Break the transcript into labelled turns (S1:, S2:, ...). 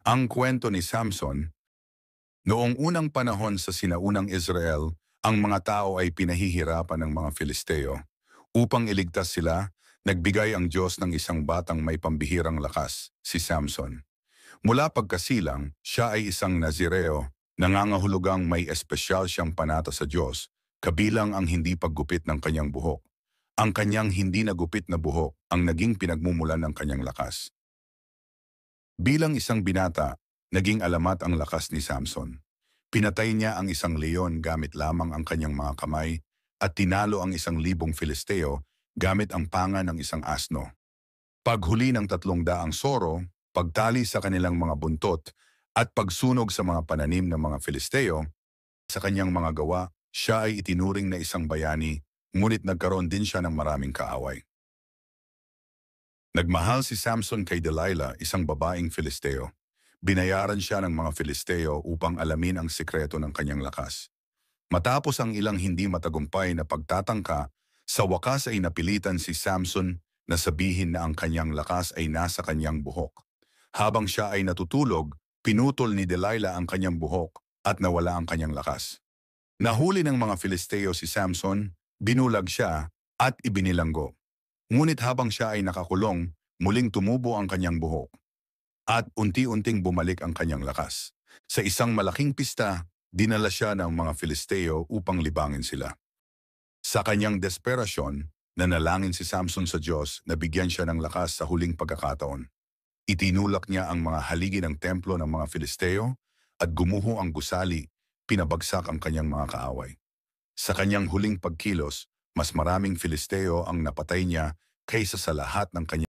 S1: Ang kwento ni Samson, noong unang panahon sa sinaunang Israel, ang mga tao ay pinahihirapan ng mga Filisteo. Upang iligtas sila, nagbigay ang Diyos ng isang batang may pambihirang lakas, si Samson. Mula pagkasilang, siya ay isang Nazireo, nangangahulugang may espesyal siyang panata sa Diyos, kabilang ang hindi paggupit ng kanyang buhok. Ang kanyang hindi nagupit na buhok ang naging pinagmumulan ng kanyang lakas. Bilang isang binata, naging alamat ang lakas ni Samson. Pinatay niya ang isang leon gamit lamang ang kanyang mga kamay at tinalo ang 1,000 Filisteo gamit ang panga ng isang asno. Paghuli ng 300 soro, pagtali sa kanilang mga buntot at pagsunog sa mga pananim ng mga Filisteo, sa kanyang mga gawa, siya ay itinuring na isang bayani, ngunit nagkaroon din siya ng maraming kaaway. Nagmahal si Samson kay Delilah, isang babaeng Filisteo. Binayaran siya ng mga Filisteo upang alamin ang sikreto ng kanyang lakas. Matapos ang ilang hindi matagumpay na pagtatangka, sa wakas ay napilitan si Samson na sabihin na ang kanyang lakas ay nasa kanyang buhok. Habang siya ay natutulog, pinutol ni Delilah ang kanyang buhok at nawala ang kanyang lakas. Nahuli ng mga Filisteo si Samson, binulag siya at ibinilanggo. Ngunit habang siya ay nakakulong, muling tumubo ang kanyang buhok at unti-unting bumalik ang kanyang lakas. Sa isang malaking pista, dinala siya ng mga Filisteo upang libangin sila. Sa kanyang desperasyon, nanalangin si Samson sa Diyos na bigyan siya ng lakas sa huling pagkakataon. Itinulak niya ang mga haligi ng templo ng mga Filisteo at gumuho ang gusali, pinabagsak ang kanyang mga kaaway. Sa kanyang huling pagkilos, mas maraming Filisteo ang napatay niya kaysa sa lahat ng kanyang